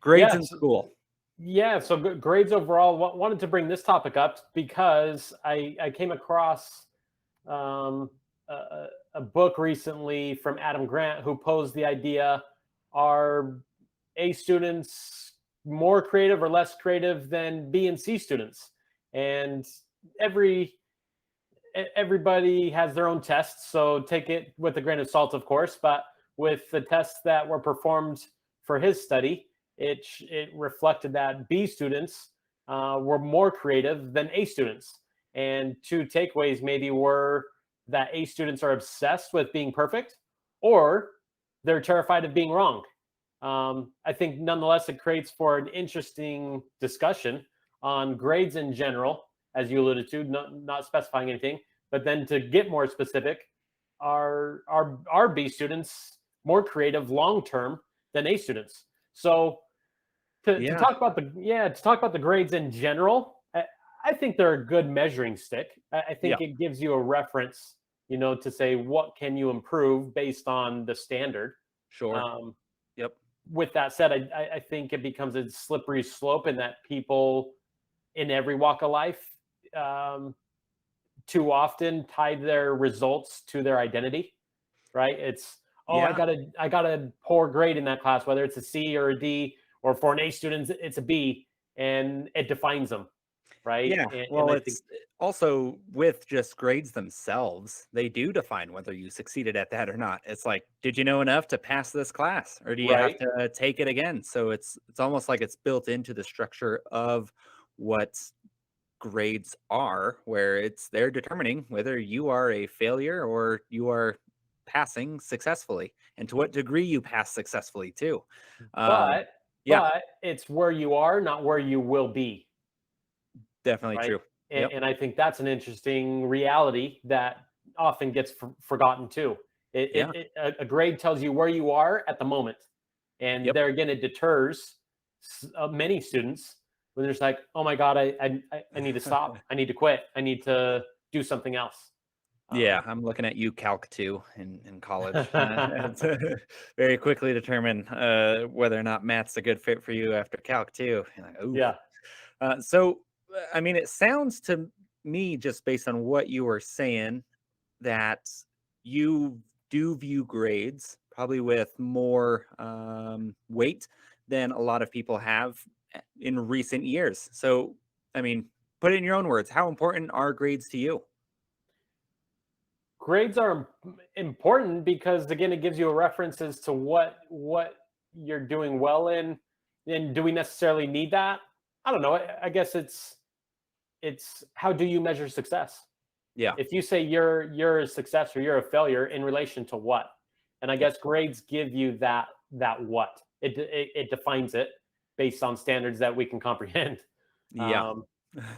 Grades Yeah. in school. Yeah. So grades overall. Wanted to bring this topic up because I came across um, a book recently from Adam Grant who posed the idea: are A students more creative or less creative than B and C students? And every everybody has their own tests, so take it with a grain of salt, of course. But with the tests that were performed for his study, it reflected that B students were more creative than A students. And two takeaways maybe were that A students are obsessed with being perfect, or they're terrified of being wrong. I think nonetheless it creates for an interesting discussion on grades in general, as you alluded to, not specifying anything, but then to get more specific, are B students more creative long term than A students? So to Yeah. talk about the grades in general, I think they're a good measuring stick. I Yeah. think it gives you a reference, to say what can you improve based on the standard. Sure. Um, Yep. with that said, I think it becomes a slippery slope in that people in every walk of life um, too often tie their results to their identity. Right? It's Yeah. I got a poor grade in that class, whether it's a C or a D, or for an A student it's a B, and it defines them. Right? Yeah. And Well, I think it's also with just grades themselves, they do define whether you succeeded at that or not. It's like, did you know enough to pass this class, or do you have right. to take it again? So it's almost like it's built into the structure of what grades are, where they're determining whether you are a failure or you are passing successfully, and to what degree you pass successfully too. Um, But yeah, it's where you are, not where you will be. definitely Right? true. And, Yep. and I think that's an interesting reality that often gets forgotten too. Yeah. A grade tells you where you are at the moment, and Yep. there again, it deters many students when they're just like, "Oh my god, I need to stop. I need to quit. I need to do something else." Yeah, Um, I'm looking at you, Calc 2 in college. To very quickly determine whether or not math's a good fit for you after Calc 2. You're like, ooh. yeah, I mean, it sounds to me, just based on what you were saying, that you do view grades probably with more weight than a lot of people have in recent years. So, I mean, put it in your own words. How important are grades to you? grades are important because again, it gives you a reference as to what you're doing well in. And do we necessarily need that? I don't know. I guess it's how do you measure success? Yeah. If you say you're a success or you're a failure in relation to what? And I Yep. guess grades give you that what it defines it based on standards that we can comprehend. Yeah. Um,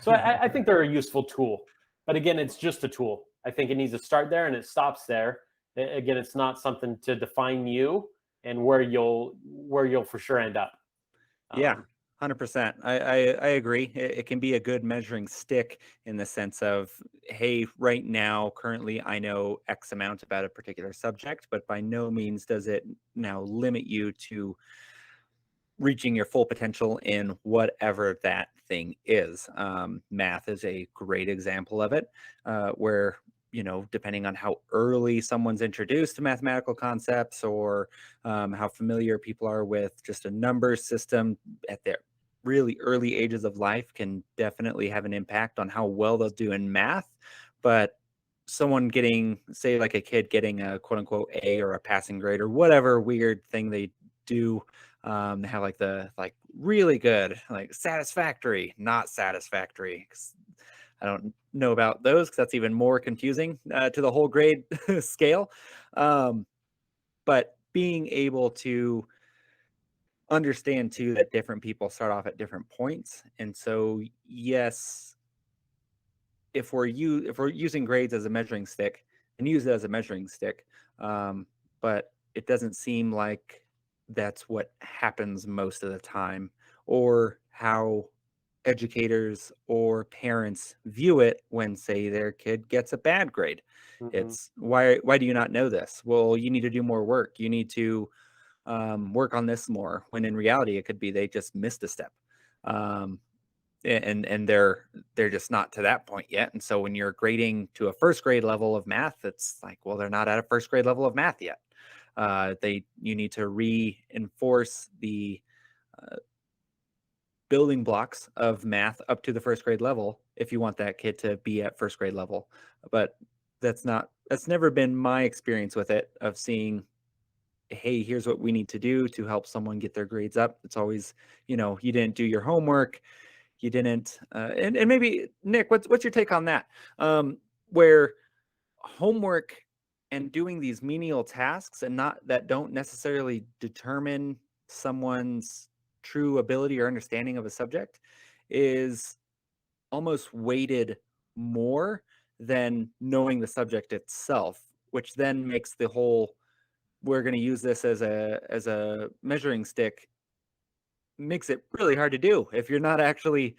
so I think they're a useful tool, but again, it's just a tool. I think it needs to start there and it stops there. Again, it's not something to define you and where you'll for sure end up. Yeah, Um, 100%. I agree. It can be a good measuring stick in the sense of, hey, right now, currently, I know X amount about a particular subject, but by no means does it now limit you to reaching your full potential in whatever that thing is. Math is a great example of it, where, depending on how early someone's introduced to mathematical concepts, or how familiar people are with just a number system at their really early ages of life, can definitely have an impact on how well they'll do in math. But someone getting, say, like a kid getting a quote unquote A or a passing grade or whatever weird thing they do, they have like the like really good, like satisfactory, not satisfactory. 'Cause I don't know about those, because that's even more confusing to the whole grade scale. Um, but being able to understand too that different people start off at different points, and so yes, if we're using grades as a measuring stick, and use it as a measuring stick, um, but it doesn't seem like that's what happens most of the time, or how educators or parents view it when, say, their kid gets a bad grade. mhm. It's, why do you not know this? Well, you need to do more work. You need to work on this more, when in reality it could be they just missed a step. Um, and they're just not to that point yet. And so when you're grading to a first grade level of math, it's like, well, they're not at a first grade level of math yet. You need to reinforce the uh, building blocks of math up to the first grade level if you want that kid to be at first grade level. But that's never been my experience with it, of seeing, hey, here's what we need to do to help someone get their grades up. It's always, you didn't do your homework, you didn't, and maybe Nick, what's your take on that? Where homework and doing these menial tasks and not that don't necessarily determine someone's true ability or understanding of a subject is almost weighted more than knowing the subject itself, which then makes the whole, we're going to use this as a measuring stick, makes it really hard to do if you're not actually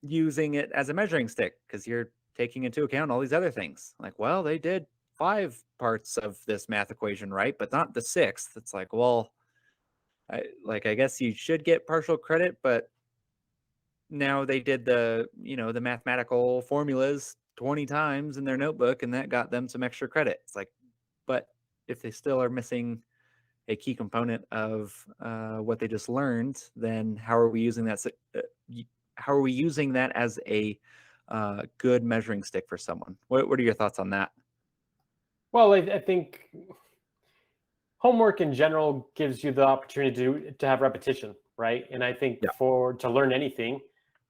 using it as a measuring stick, because you're taking into account all these other things. Like, well, they did 5 parts of this math equation right, but not the sixth. It's like, well, I guess you should get partial credit, but now they did the mathematical formulas 20 times in their notebook, and that got them some extra credit. It's like, but if they still are missing a key component of what they just learned, then how are we using that? How are we using that as a good measuring stick for someone? What are your thoughts on that? Well, I think homework in general gives you the opportunity to have repetition, right? And I think Yeah. for to learn anything,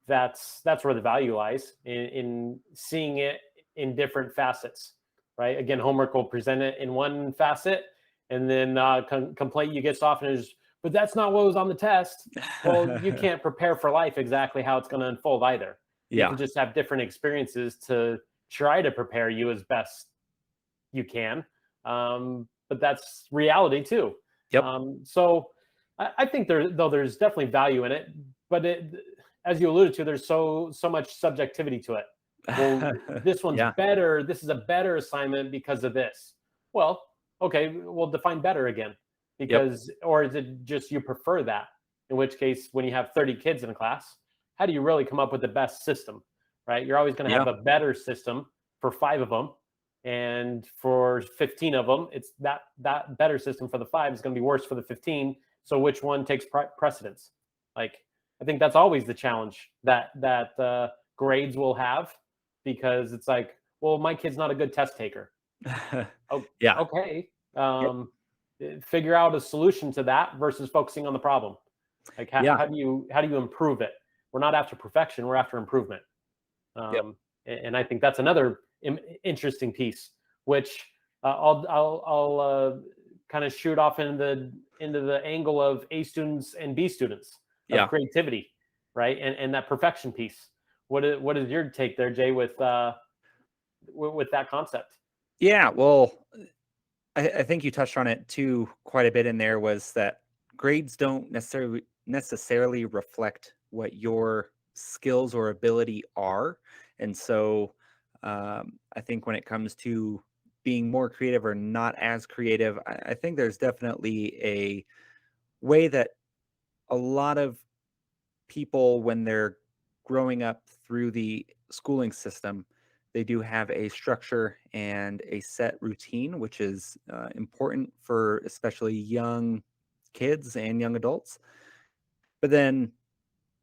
that's where the value lies in seeing it in different facets, right? Again, homework will present it in one facet, and then complaint you get so often is, but that's not what was on the test. Well, you can't prepare for life exactly how it's going to unfold either. You Yeah. can just have different experiences to try to prepare you as best you can. But that's reality too. Yep. So I think there's definitely value in it, but as you alluded to, there's so much subjectivity to it. Well, this one's Yeah. better. This is a better assignment because of this. Well, okay, we'll define better again, Yep. because or is it just you prefer that? In which case, when you have 30 kids in a class, how do you really come up with the best system? Right? You're always going to Yeah. have a better system for 5 of them, and for 15 of them, it's that better system for the 5 is going to be worse for the 15. So which one takes precedence? Like, I think that's always the challenge that grades will have, because it's like, well, my kid's not a good test taker. Oh, Yeah. okay. Yep. Figure out a solution to that versus focusing on the problem. Like, Yeah. how do you improve it? We're not after perfection, we're after improvement. Yep. And I think that's another interesting piece, which I'll kind of shoot off into the angle of A students and B students of Yeah. creativity, right? And that perfection piece. What is your take there, Jay, with that concept? Yeah. Well, I think you touched on it too quite a bit in there, was that grades don't necessarily reflect what your skills or ability are. And so I think when it comes to being more creative or not as creative, I think there's definitely a way that a lot of people, when they're growing up through the schooling system, they do have a structure and a set routine, which is important for especially young kids and young adults. But then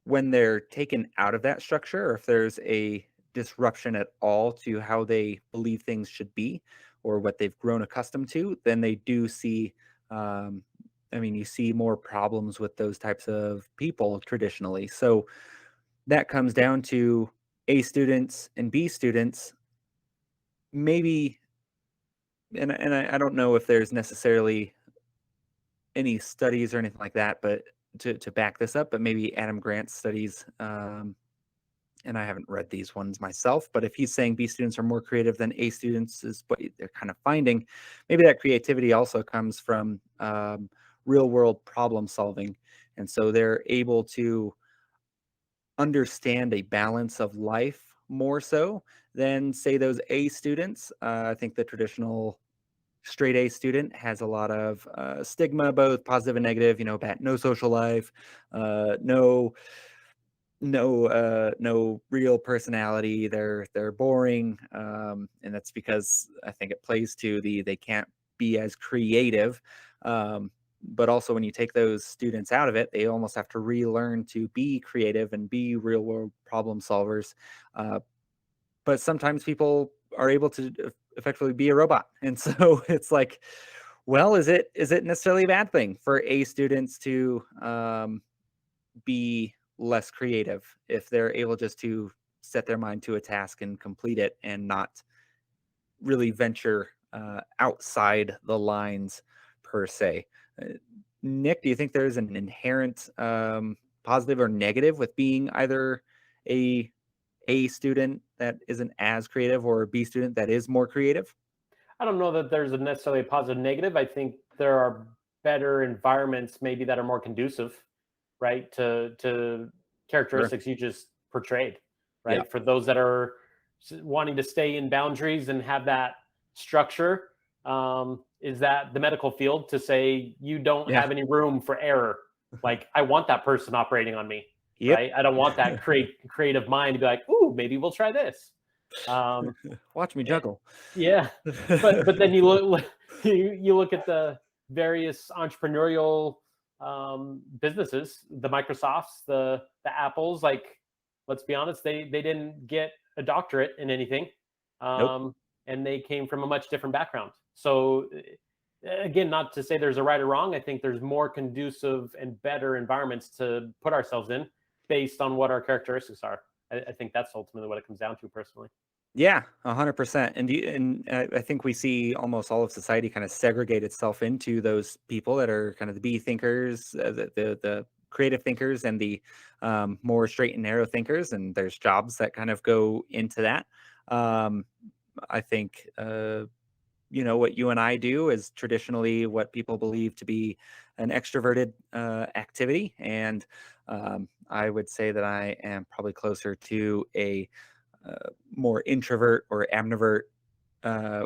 when they're taken out of that structure, or if there's a disruption at all to how they believe things should be or what they've grown accustomed to, then they do see. Um, you see more problems with those types of people traditionally. So that comes down to A students and B students, maybe, and I don't know if there's necessarily any studies or anything like that, but to back this up, but maybe Adam Grant's studies, and I haven't read these ones myself, but if he's saying B students are more creative than A students is what they're kind of finding, maybe that creativity also comes from real world problem solving. And so they're able to understand a balance of life more so than, say, those A students. I think the traditional straight A student has a lot of stigma, both positive and negative. Bad, no social life, no no real personality. They're boring, and that's because I think it plays to they can't be as creative. But also, when you take those students out of it, they almost have to relearn to be creative and be real world problem solvers. But sometimes people are able to effectively be a robot, and so it's like, well, is it necessarily a bad thing for A students to be less creative if they're able just to set their mind to a task and complete it and not really venture outside the lines per se? Uh, Nick, do you think there's an inherent positive or negative with being either a student that isn't as creative or a B student that is more creative? I don't know that there's a necessarily a positive negative. I think there are better environments maybe that are more conducive, right, to Sure. characteristics you just portrayed, Yeah. right? For those that are wanting to stay in boundaries and have that structure, is that the medical field to say you don't Yeah. have any room for error? Like I want that person operating on me, Yep. right? I don't want that creative mind to be like, ooh, maybe we'll try this. Um, Watch me eh, juggle. yeah, but then you look you look at the various entrepreneurial businesses, the Microsofts, the Apples. Like, let's be honest, they didn't get a doctorate in anything, Nope. and they came from a much different background. So again, not to say there's a right or wrong. I think there's more conducive and better environments to put ourselves in based on what our characteristics are. I think that's ultimately what it comes down to, personally. Yeah, 100%. And I think we see almost all of society kind of segregate itself into those people that are kind of the B thinkers, the creative thinkers, and the more straight and narrow thinkers. And there's jobs that kind of go into that. Um, I think what you and I do is traditionally what people believe to be an extroverted activity, and I would say that I am probably closer to a more introvert or amnivert,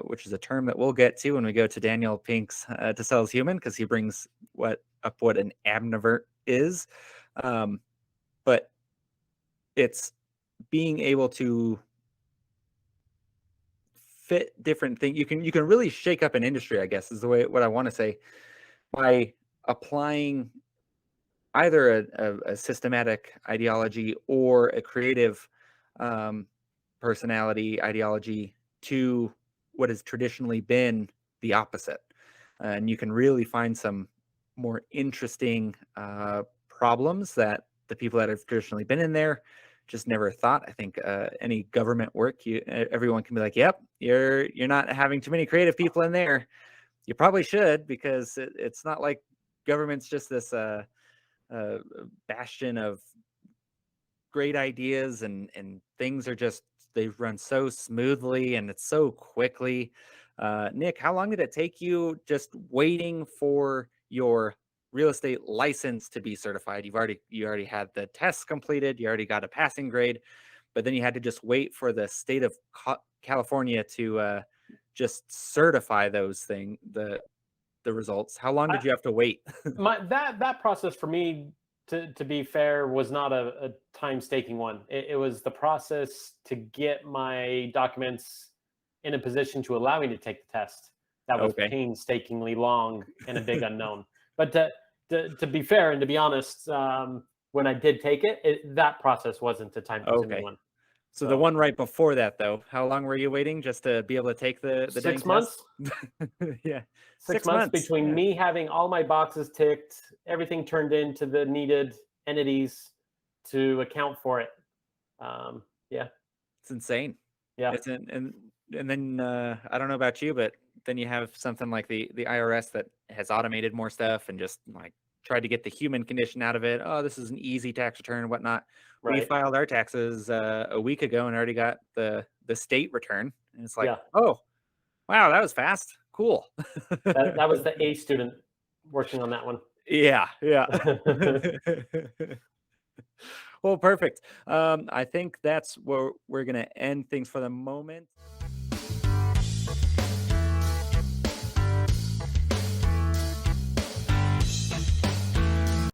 which is a term that we'll get to when we go to Daniel Pink's To Sell is Human, because he brings what an amnivert is. Um, but it's being able to fit different things. You can really shake up an industry, I guess, is the way what I want to say, by applying either a systematic ideology or a creative um, personality ideology to what has traditionally been the opposite. And you can really find some more interesting problems that the people that have traditionally been in there just never thought. I think any government work, everyone can be like, "Yep, you're not having too many creative people in there. You probably should, because it's not like government's just this uh, bastion of great ideas, and things are just they run so smoothly and it's so quickly." Nick, how long did it take you just waiting for your real estate license to be certified? You already had the tests completed, you already got a passing grade, but then you had to just wait for the state of California to just certify the results. How long did you have to wait? That process for me, to be fair, was not a time staking one. It was the process to get my documents in a position to allow me to take the test that was Okay. painstakingly long and a big unknown. But to be fair and to be honest, when I did take it, that process wasn't a time consuming Okay. one. So the So one right before that, though, how long were you waiting just to be able to take the dang six test? months. Yeah, 6 6 months months. between Yeah, me having all my boxes ticked, everything turned into the needed entities to account for it. Yeah, it's insane. yeah, It's and then I don't know about you, but then you have something like the IRS that has automated more stuff and just like tried to get the human condition out of it. Oh, this is an easy tax return and whatnot. We right. filed our taxes a week ago and already got the state return, and it's like, Yeah, oh wow, that was fast. Cool. that was the A student working on that one. Yeah, yeah. Well, perfect. I think that's where we're gonna end things for the moment.